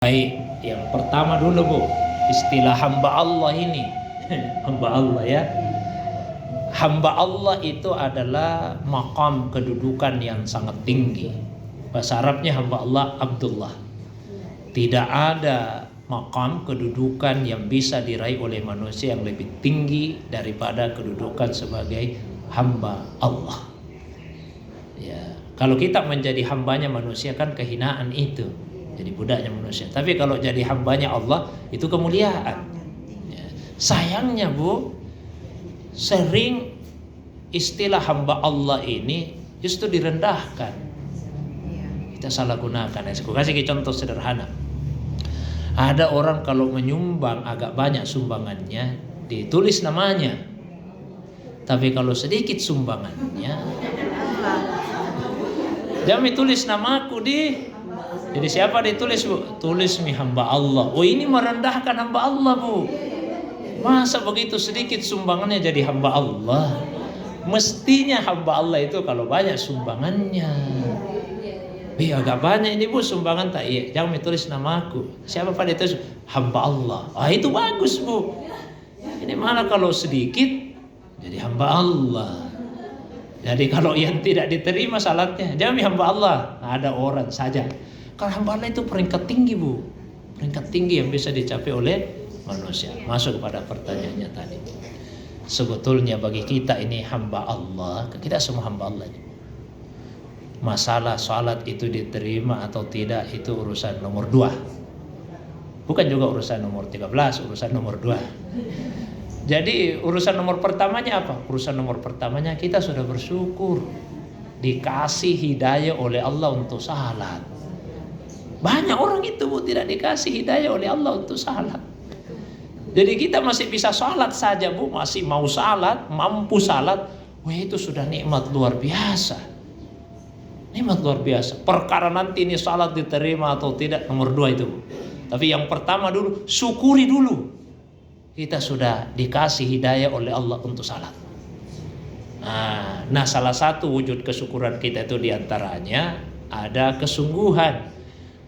Baik, yang pertama dulu Bu, istilah hamba Allah ini. Hamba Allah ya. Hamba Allah itu adalah maqam kedudukan yang sangat tinggi. Bahasa Arabnya hamba Allah Abdullah. Tidak ada maqam kedudukan yang bisa diraih oleh manusia yang lebih tinggi daripada kedudukan sebagai hamba Allah. Ya, kalau kita menjadi hambanya manusia kan kehinaan itu. Jadi budaknya manusia. Tapi kalau jadi hambanya Allah itu kemuliaan. Ya. Sayangnya Bu, sering istilah hamba Allah ini justru direndahkan. Kita salah gunakan. Saya kasih contoh sederhana. Ada orang kalau menyumbang agak banyak sumbangannya ditulis namanya. Tapi kalau sedikit sumbangannya jangan ditulis namaku di. Jadi siapa ditulis Bu? Tulis mi hamba Allah. Oh, ini merendahkan hamba Allah Bu. Masa begitu sedikit sumbangannya jadi hamba Allah? Mestinya hamba Allah itu kalau banyak sumbangannya. Agak banyak ini Bu sumbangan tak? Iya, jangan ditulis namaku. Siapa pada itu? Hamba Allah. Itu bagus Bu. Ini malah kalau sedikit jadi hamba Allah. Jadi kalau yang tidak diterima salatnya, jangan hamba Allah. Ada orang saja. Kalau hamba Allah itu peringkat tinggi Bu. Peringkat tinggi yang bisa dicapai oleh manusia. Masuk kepada pertanyaannya tadi. Sebetulnya bagi kita ini hamba Allah, kita semua hamba Allah. Masalah salat itu diterima atau tidak itu urusan nomor 2. Bukan juga urusan nomor 13, urusan nomor 2. Jadi urusan nomor pertamanya apa? Urusan nomor pertamanya kita sudah bersyukur dikasih hidayah oleh Allah untuk salat. Banyak orang itu Bu tidak dikasih hidayah oleh Allah untuk salat. Jadi kita masih bisa salat saja Bu, masih mau salat, mampu salat, wah itu sudah nikmat luar biasa. Nikmat luar biasa. Perkara nanti ini salat diterima atau tidak nomor 2 itu Bu. Tapi yang pertama dulu syukuri dulu. Kita sudah dikasih hidayah oleh Allah untuk salat. Nah, salah satu wujud kesyukuran kita itu diantaranya ada kesungguhan.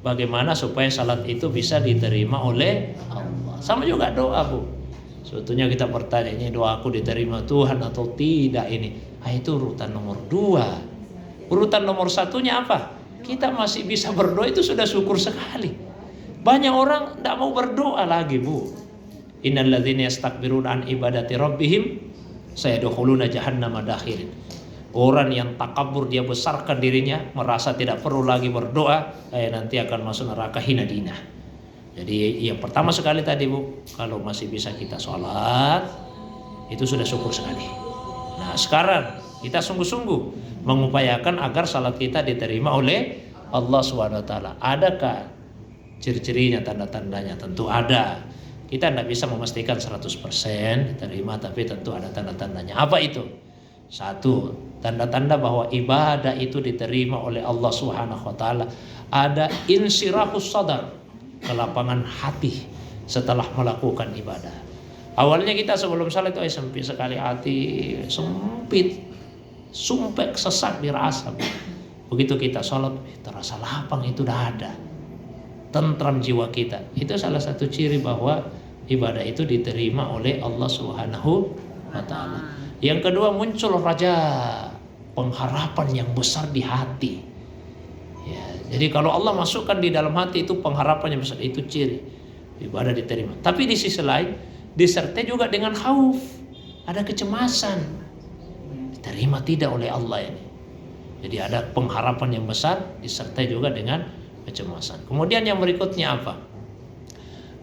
Bagaimana supaya salat itu bisa diterima oleh Allah. Sama juga doa Bu. Sebetulnya kita bertanya, ini doaku diterima Tuhan atau tidak ini. Itu urutan nomor 2. Urutan nomor 1-nya apa? Kita masih bisa berdoa itu sudah syukur sekali. Banyak orang tidak mau berdoa lagi Bu. Innal ladzina yastakbiruna an ibadati rabbihim sayadkhuluna jahannama dakhirin. Orang yang takabur, dia besarkan dirinya, merasa tidak perlu lagi berdoa, nanti akan masuk neraka hina dina. Jadi yang pertama sekali tadi Bu, kalau masih bisa kita sholat, itu sudah syukur sekali. Nah sekarang kita sungguh-sungguh mengupayakan agar salat kita diterima oleh Allah SWT. Adakah ciri-cirinya, tanda-tandanya? Tentu ada. Kita tidak bisa memastikan 100% diterima, tapi tentu ada tanda-tandanya. Apa itu? 1, tanda-tanda bahwa ibadah itu diterima oleh Allah Subhanahu wa taala, ada insyirahus sadar, kelapangan hati setelah melakukan ibadah. Awalnya kita sebelum salat itu sempit sekali hati, sempit, sumpek, sesak dirasa. Begitu kita salat terasa lapang, itu dah ada. Tentram jiwa kita. Itu salah satu ciri bahwa ibadah itu diterima oleh Allah Subhanahu wa taala. Yang kedua, muncul raja, pengharapan yang besar di hati. Ya, jadi kalau Allah masukkan di dalam hati itu pengharapan yang besar, itu ciri ibadah diterima. Tapi di sisi lain disertai juga dengan khauf, ada kecemasan, diterima tidak oleh Allah ini. Jadi ada pengharapan yang besar disertai juga dengan kecemasan. Kemudian yang berikutnya apa?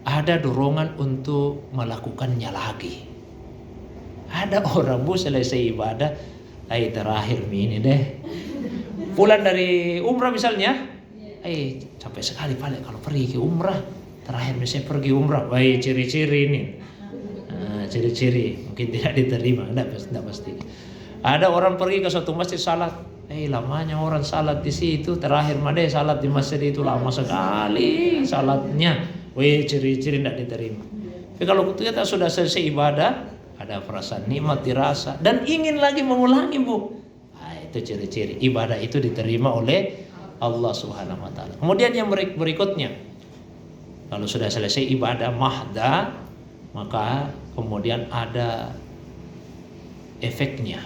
Ada dorongan untuk melakukannya lagi. Ada orang Bu selesai ibadah, terakhir ini deh. Pulang dari umrah misalnya, capek sekali Pak kalau pergi ke umrah. Terakhir misalnya pergi umrah, ciri-ciri ini. Ciri-ciri mungkin tidak diterima, tidak pasti. Ada orang pergi ke suatu masjid salat, lamanya orang salat di situ, terakhir made salat di masjid itu lama sekali salatnya. Ciri-ciri tidak diterima. Tapi kalau kita sudah selesai ibadah, ada perasaan nikmat dirasa dan ingin lagi mengulangi Bu. Itu ciri-ciri ibadah itu diterima oleh Allah Subhanahu wa taala. Kemudian yang berikutnya, Kalau sudah selesai ibadah mahda, maka kemudian ada efeknya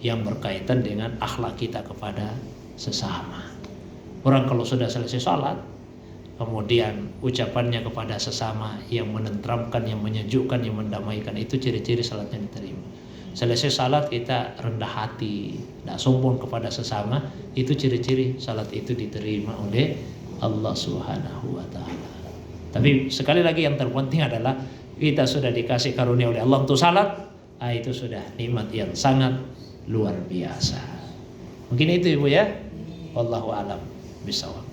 yang berkaitan dengan akhlak kita kepada sesama. Orang kalau sudah selesai sholat, kemudian ucapannya kepada sesama yang menenteramkan, yang menyejukkan, yang mendamaikan, itu ciri-ciri salatnya diterima. Selesai salat kita rendah hati, tidak sombong kepada sesama, itu ciri-ciri salat itu diterima oleh Allah Subhanahu wa taala. Tapi sekali lagi yang terpenting adalah kita sudah dikasih karunia oleh Allah untuk salat, itu sudah nikmat yang sangat luar biasa. Mungkin itu Ibu ya. Wallahu a'lam bishawab.